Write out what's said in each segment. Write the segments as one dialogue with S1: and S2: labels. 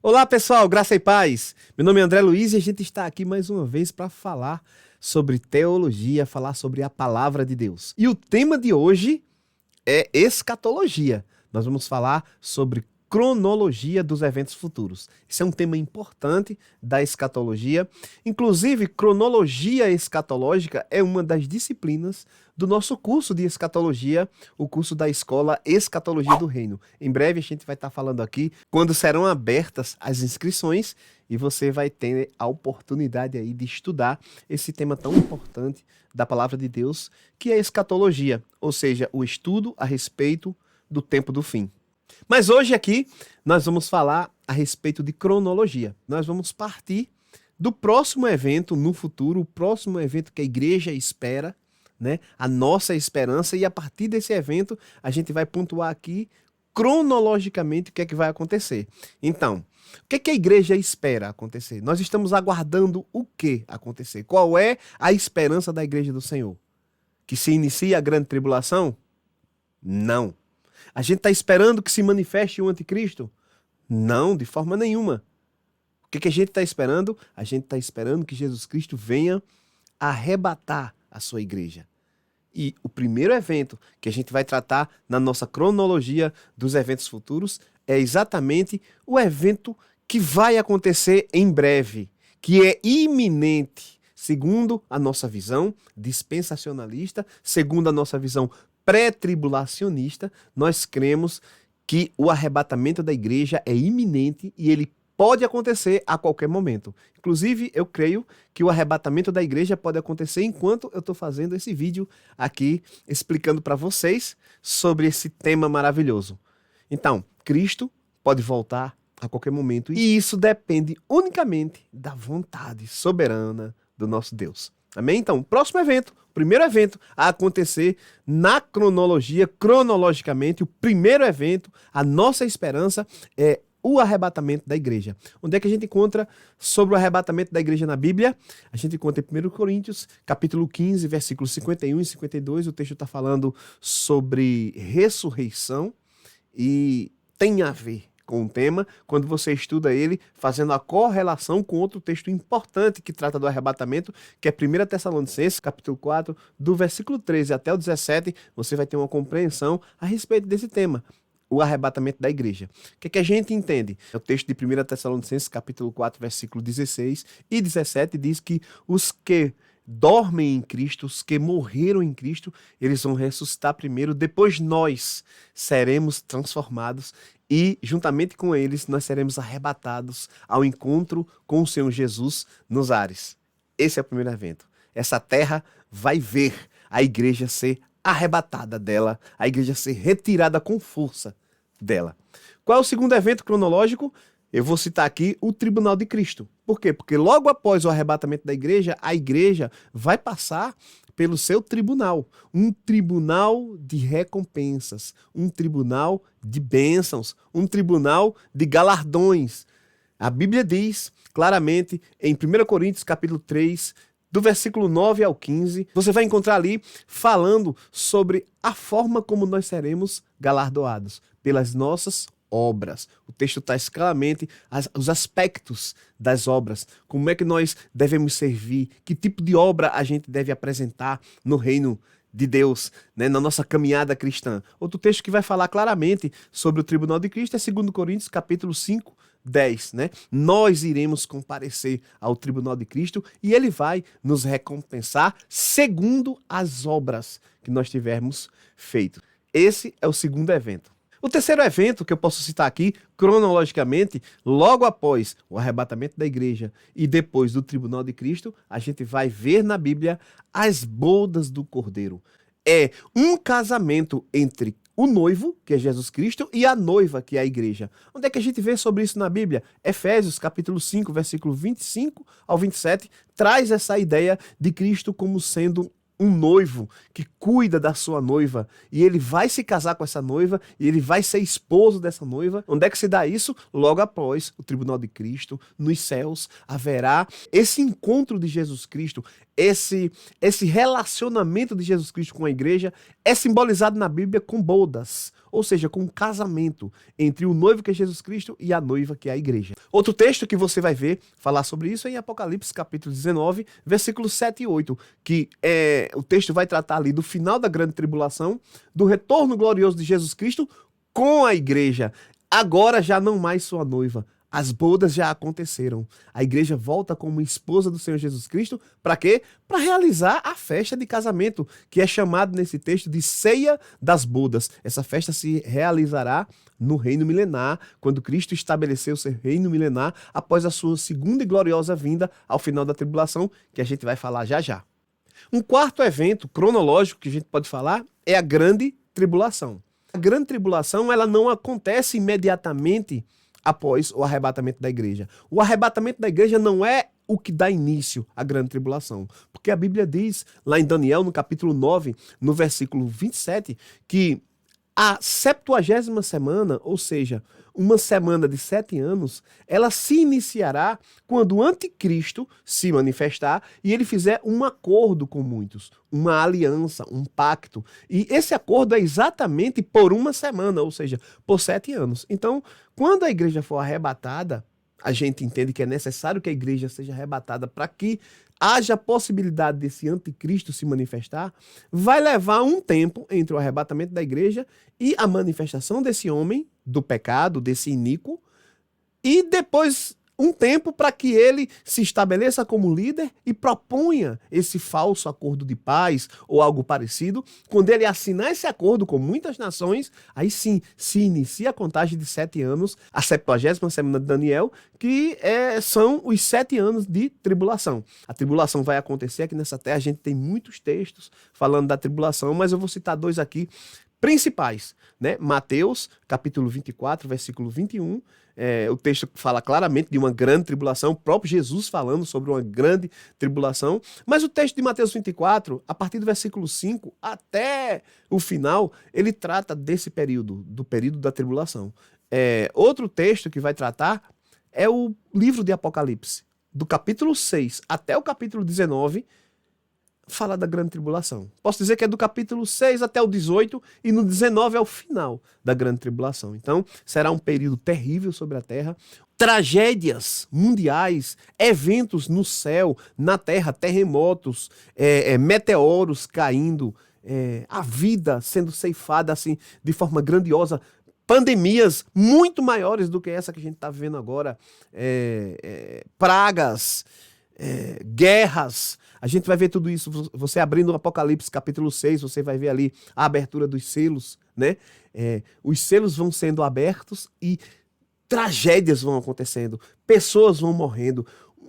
S1: Olá pessoal, graça e paz. Meu nome é André Luiz e a gente está aqui mais uma vez para falar sobre teologia, falar sobre a palavra de Deus. E o tema de hoje é escatologia. Nós vamos falar sobre cronologia dos eventos futuros. Esse é um tema importante da escatologia. Inclusive, cronologia escatológica é uma das disciplinas do nosso curso de escatologia, o curso da escola Escatologia do Reino. Em breve a gente vai estar falando aqui quando serão abertas as inscrições e você vai ter a oportunidade aí de estudar esse tema tão importante da palavra de Deus, que é a escatologia, ou seja, o estudo a respeito do tempo do fim. Mas hoje aqui nós vamos falar a respeito de cronologia. Nós vamos partir do próximo evento no futuro, o próximo evento que a igreja espera, né? A nossa esperança, e a partir desse evento a gente vai pontuar aqui cronologicamente o que é que vai acontecer. Então, o que é que a igreja espera acontecer? Nós estamos aguardando o que acontecer? Qual é a esperança da igreja do Senhor? Que se inicie a grande tribulação? Não. A gente está esperando que se manifeste o anticristo? Não, de forma nenhuma. O que a gente está esperando? A gente está esperando que Jesus Cristo venha arrebatar a sua igreja. E o primeiro evento que a gente vai tratar na nossa cronologia dos eventos futuros é exatamente o evento que vai acontecer em breve, que é iminente, segundo a nossa visão dispensacionalista, segundo a nossa visão pré-tribulacionista. Nós cremos que o arrebatamento da igreja é iminente e ele pode acontecer a qualquer momento. Inclusive, eu creio que o arrebatamento da igreja pode acontecer enquanto eu estou fazendo esse vídeo aqui, explicando para vocês sobre esse tema maravilhoso. Então, Cristo pode voltar a qualquer momento e isso depende unicamente da vontade soberana do nosso Deus. Amém? Então, próximo evento, primeiro evento a acontecer na cronologia, cronologicamente, o primeiro evento, a nossa esperança é o arrebatamento da igreja. Onde é que a gente encontra sobre o arrebatamento da igreja na Bíblia? A gente encontra em 1 Coríntios, capítulo 15, versículos 51 e 52. O texto está falando sobre ressurreição e tem a ver com o tema, quando você estuda ele, fazendo a correlação com outro texto importante que trata do arrebatamento, que é 1 Tessalonicenses, capítulo 4, do versículo 13 até o 17, você vai ter uma compreensão a respeito desse tema, o arrebatamento da igreja. O que a gente entende? O texto de 1 Tessalonicenses, capítulo 4, versículo 16 e 17, diz que os que dormem em Cristo, os que morreram em Cristo, eles vão ressuscitar primeiro, depois nós seremos transformados e, juntamente com eles, nós seremos arrebatados ao encontro com o Senhor Jesus nos ares. Esse é o primeiro evento. Essa terra vai ver a igreja ser arrebatada dela, a igreja ser retirada com força dela. Qual é o segundo evento cronológico? Eu vou citar aqui o tribunal de Cristo. Por quê? Porque logo após o arrebatamento da igreja, a igreja vai passar pelo seu tribunal. Um tribunal de recompensas, um tribunal de bênçãos, um tribunal de galardões. A Bíblia diz claramente em 1 Coríntios capítulo 3, do versículo 9 ao 15, você vai encontrar ali falando sobre a forma como nós seremos galardoados pelas nossas obras. O texto traz claramente os aspectos das obras, como é que nós devemos servir, que tipo de obra a gente deve apresentar no reino de Deus, né, na nossa caminhada cristã. Outro texto que vai falar claramente sobre o tribunal de Cristo é 2 Coríntios capítulo 5, 10, né? Nós iremos comparecer ao tribunal de Cristo e ele vai nos recompensar segundo as obras que nós tivermos feito. Esse é o segundo evento. O terceiro evento que eu posso citar aqui, cronologicamente, logo após o arrebatamento da igreja e depois do tribunal de Cristo, a gente vai ver na Bíblia as bodas do Cordeiro. É um casamento entre o noivo, que é Jesus Cristo, e a noiva, que é a igreja. Onde é que a gente vê sobre isso na Bíblia? Efésios, capítulo 5, versículo 25 ao 27, traz essa ideia de Cristo como sendo um noivo que cuida da sua noiva e ele vai se casar com essa noiva e ele vai ser esposo dessa noiva. Onde é que se dá isso? Logo após o tribunal de Cristo, nos céus, haverá esse encontro de Jesus Cristo, esse relacionamento de Jesus Cristo com a igreja é simbolizado na Bíblia com bodas, ou seja, com um casamento entre o noivo que é Jesus Cristo e a noiva que é a igreja. Outro texto que você vai ver falar sobre isso é em Apocalipse capítulo 19, versículos 7 e 8, que o texto vai tratar ali do final da grande tribulação, do retorno glorioso de Jesus Cristo com a igreja. Agora já não mais sua noiva. As bodas já aconteceram. A igreja volta como esposa do Senhor Jesus Cristo. Para quê? Para realizar a festa de casamento, que é chamado nesse texto de ceia das bodas. Essa festa se realizará no reino milenar, quando Cristo estabeleceu seu reino milenar após a sua segunda e gloriosa vinda ao final da tribulação, que a gente vai falar já já. Um quarto evento cronológico que a gente pode falar é a grande tribulação. A grande tribulação, ela não acontece imediatamente após o arrebatamento da igreja. O arrebatamento da igreja não é o que dá início à grande tribulação. Porque a Bíblia diz, lá em Daniel, no capítulo 9, no versículo 27, que a 70ª semana, ou seja, uma semana de 7 anos, ela se iniciará quando o anticristo se manifestar e ele fizer um acordo com muitos, uma aliança, um pacto. E esse acordo é exatamente por uma semana, ou seja, por 7 anos. Então, quando a igreja for arrebatada, a gente entende que é necessário que a igreja seja arrebatada para que haja possibilidade desse anticristo se manifestar, vai levar um tempo entre o arrebatamento da igreja e a manifestação desse homem, do pecado, desse iníquo, e depois um tempo para que ele se estabeleça como líder e proponha esse falso acordo de paz ou algo parecido. Quando ele assinar esse acordo com muitas nações, aí sim se inicia a contagem de 7 anos, a 70ª semana de Daniel, que são os 7 anos de tribulação. A tribulação vai acontecer aqui nessa terra, a gente tem muitos textos falando da tribulação, mas eu vou citar 2 aqui principais, né? Mateus, capítulo 24, versículo 21, o texto fala claramente de uma grande tribulação, o próprio Jesus falando sobre uma grande tribulação, mas o texto de Mateus 24, a partir do versículo 5 até o final, ele trata desse período, do período da tribulação. Outro texto que vai tratar é o livro de Apocalipse, do capítulo 6 até o capítulo 19, fala da grande tribulação. Posso dizer que é do capítulo 6 até o 18 e no 19 é o final da grande tribulação. Então, será um período terrível sobre a terra. Tragédias mundiais, eventos no céu, na terra, terremotos, meteoros caindo, a vida sendo ceifada assim de forma grandiosa, pandemias muito maiores do que essa que a gente está vivendo agora, pragas, guerras. A gente vai ver tudo isso, você abrindo o Apocalipse capítulo 6, você vai ver ali a abertura dos selos, né? Os selos vão sendo abertos e tragédias vão acontecendo, pessoas vão morrendo.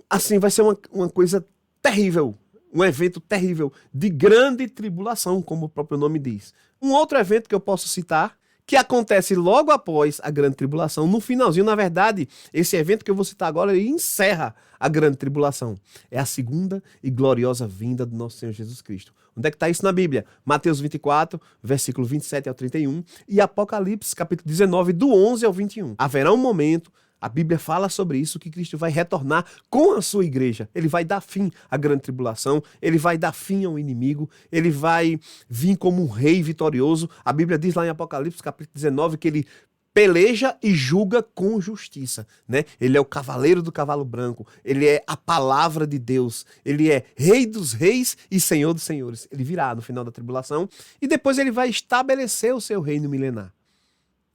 S1: Assim, vai ser uma coisa terrível, um evento terrível, de grande tribulação, como o próprio nome diz. Um outro evento que eu posso citar, que acontece logo após a grande tribulação, no finalzinho, na verdade, esse evento que eu vou citar agora, ele encerra a grande tribulação. É a segunda e gloriosa vinda do nosso Senhor Jesus Cristo. Onde é que está isso na Bíblia? Mateus 24, versículo 27 ao 31, e Apocalipse, capítulo 19, do 11 ao 21. Haverá um momento, a Bíblia fala sobre isso, que Cristo vai retornar com a sua igreja. Ele vai dar fim à grande tribulação, ele vai dar fim ao inimigo, ele vai vir como um rei vitorioso. A Bíblia diz lá em Apocalipse, capítulo 19, que ele peleja e julga com justiça, né? Ele é o cavaleiro do cavalo branco, ele é a palavra de Deus, ele é rei dos reis e senhor dos senhores. Ele virá no final da tribulação e depois ele vai estabelecer o seu reino milenar.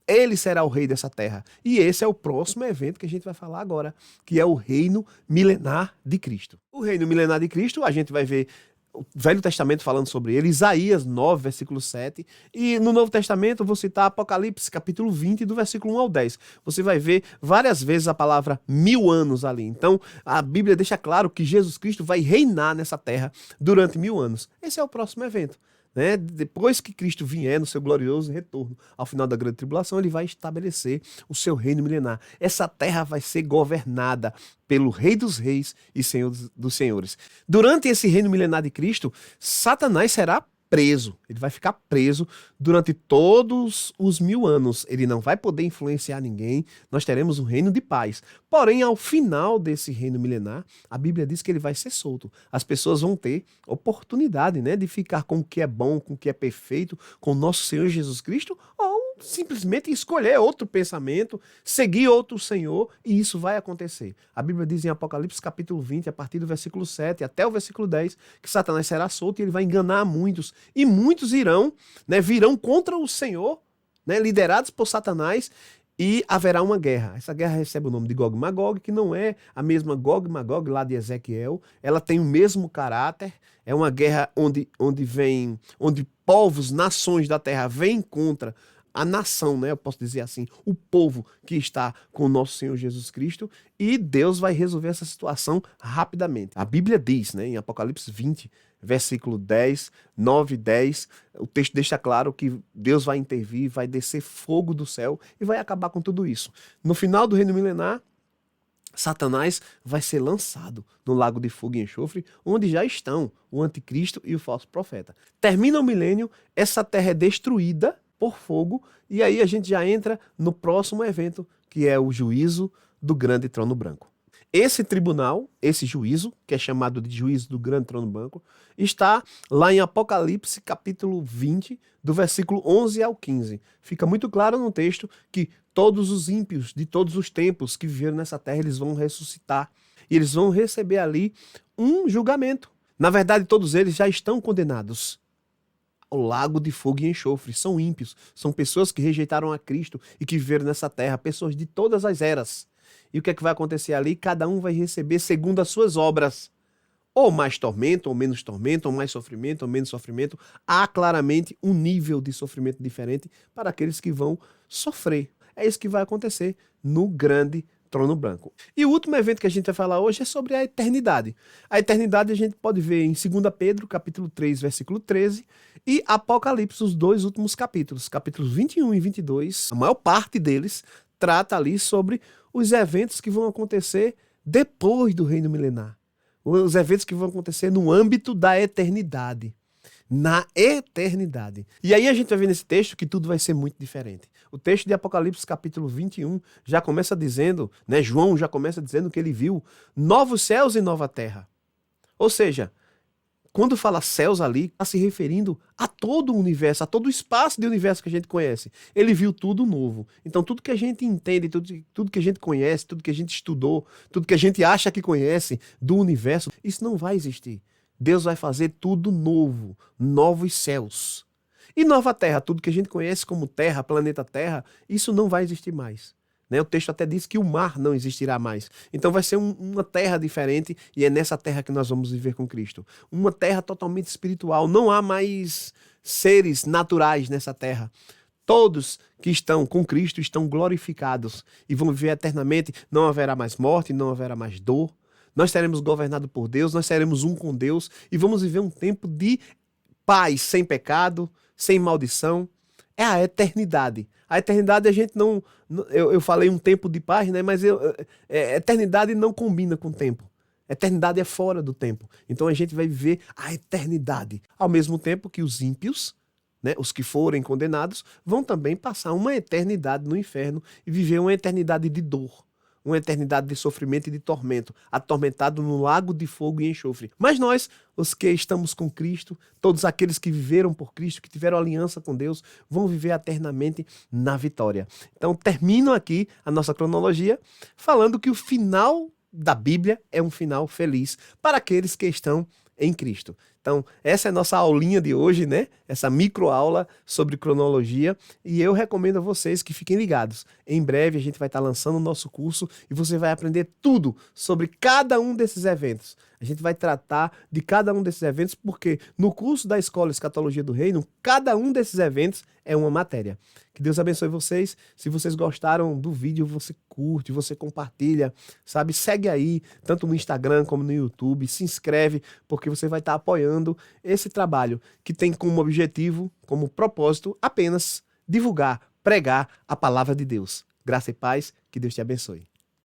S1: Ele será o rei dessa terra. E esse é o próximo evento que a gente vai falar agora, que é o reino milenar de Cristo. O reino milenar de Cristo, a gente vai ver o Velho Testamento falando sobre ele, Isaías 9, versículo 7, e no Novo Testamento eu vou citar Apocalipse, capítulo 20, do versículo 1 ao 10. Você vai ver várias vezes a palavra 1000 anos ali. Então, a Bíblia deixa claro que Jesus Cristo vai reinar nessa terra durante 1000 anos. Esse é o próximo evento. Né? Depois que Cristo vier no seu glorioso retorno ao final da grande tribulação, ele vai estabelecer o seu reino milenar. Essa terra vai ser governada pelo Rei dos Reis e Senhor dos Senhores. Durante esse reino milenar de Cristo, Satanás será preso. Ele vai ficar preso durante todos os 1000 anos. Ele não vai poder influenciar ninguém. Nós teremos um reino de paz. Porém, ao final desse reino milenar, a Bíblia diz que ele vai ser solto. As pessoas vão ter oportunidade, né, de ficar com o que é bom, com o que é perfeito, com o nosso Senhor Jesus Cristo, ou simplesmente escolher outro pensamento, seguir outro Senhor, e isso vai acontecer. A Bíblia diz em Apocalipse capítulo 20, a partir do versículo 7 até o versículo 10, que Satanás será solto e ele vai enganar muitos. E muitos irão, né, virão contra o Senhor, né, liderados por Satanás, e haverá uma guerra. Essa guerra recebe o nome de Gog e Magog, que não é a mesma Gog e Magog lá de Ezequiel. Ela tem o mesmo caráter. É uma guerra onde povos, nações da terra vêm contra a nação, né? Eu posso dizer assim, o povo que está com o nosso Senhor Jesus Cristo, e Deus vai resolver essa situação rapidamente. A Bíblia diz, né, em Apocalipse 20, versículo 10, 9 e 10, o texto deixa claro que Deus vai intervir, vai descer fogo do céu e vai acabar com tudo isso. No final do reino milenar, Satanás vai ser lançado no lago de fogo e enxofre, onde já estão o anticristo e o falso profeta. Termina o milênio, essa terra é destruída por fogo, e aí a gente já entra no próximo evento, que é o juízo do grande trono branco. Esse tribunal, esse juízo, que é chamado de juízo do grande trono branco, está lá em Apocalipse capítulo 20, do versículo 11 ao 15. Fica muito claro no texto que todos os ímpios de todos os tempos que viveram nessa terra, eles vão ressuscitar, e eles vão receber ali um julgamento. Na verdade, todos eles já estão condenados ao lago de fogo e enxofre. São ímpios, são pessoas que rejeitaram a Cristo e que viveram nessa terra, pessoas de todas as eras. E o que é que vai acontecer ali? Cada um vai receber segundo as suas obras. Ou mais tormento, ou menos tormento, ou mais sofrimento, ou menos sofrimento. Há claramente um nível de sofrimento diferente para aqueles que vão sofrer. É isso que vai acontecer no grande trono branco. E o último evento que a gente vai falar hoje é sobre a eternidade. A eternidade a gente pode ver em 2 Pedro, capítulo 3, versículo 13, e Apocalipse, os dois últimos capítulos, capítulos 21 e 22, a maior parte deles trata ali sobre os eventos que vão acontecer depois do reino milenar. Os eventos que vão acontecer no âmbito da eternidade. Na eternidade. E aí a gente vai ver nesse texto que tudo vai ser muito diferente. O texto de Apocalipse capítulo 21 já começa dizendo, né, João já começa dizendo que ele viu novos céus e nova terra. Ou seja, quando fala céus ali, está se referindo a todo o universo, a todo o espaço de universo que a gente conhece. Ele viu tudo novo. Então tudo que a gente entende, tudo que a gente conhece, tudo que a gente estudou, tudo que a gente acha que conhece do universo, isso não vai existir. Deus vai fazer tudo novo, novos céus. E nova terra, tudo que a gente conhece como terra, planeta Terra, isso não vai existir mais. Né? O texto até diz que o mar não existirá mais. Então vai ser uma terra diferente, e é nessa terra que nós vamos viver com Cristo. Uma terra totalmente espiritual. Não há mais seres naturais nessa terra. Todos que estão com Cristo estão glorificados e vão viver eternamente. Não haverá mais morte, não haverá mais dor. Nós seremos governados por Deus, nós seremos um com Deus e vamos viver um tempo de paz, sem pecado, sem maldição. É a eternidade. A eternidade a gente não... Eu falei um tempo de paz, né? Mas eternidade não combina com tempo. Eternidade é fora do tempo. Então a gente vai viver a eternidade. Ao mesmo tempo que os ímpios, né, os que forem condenados, vão também passar uma eternidade no inferno e viver uma eternidade de dor. Uma eternidade de sofrimento e de tormento, atormentado no lago de fogo e enxofre. Mas nós, os que estamos com Cristo, todos aqueles que viveram por Cristo, que tiveram aliança com Deus, vão viver eternamente na vitória. Então, termino aqui a nossa cronologia falando que o final da Bíblia é um final feliz para aqueles que estão em Cristo. Então, essa é a nossa aulinha de hoje, né? Essa microaula sobre cronologia, e eu recomendo a vocês que fiquem ligados. Em breve a gente vai estar lançando o nosso curso e você vai aprender tudo sobre cada um desses eventos. A gente vai tratar de cada um desses eventos porque no curso da Escola Escatologia do Reino, cada um desses eventos é uma matéria. Que Deus abençoe vocês. Se vocês gostaram do vídeo, você curte, você compartilha, sabe? Segue aí, tanto no Instagram como no YouTube. Se inscreve, porque você vai estar apoiando esse trabalho que tem como objetivo, como propósito, apenas divulgar, pregar a palavra de Deus. Graça e paz, que Deus te abençoe.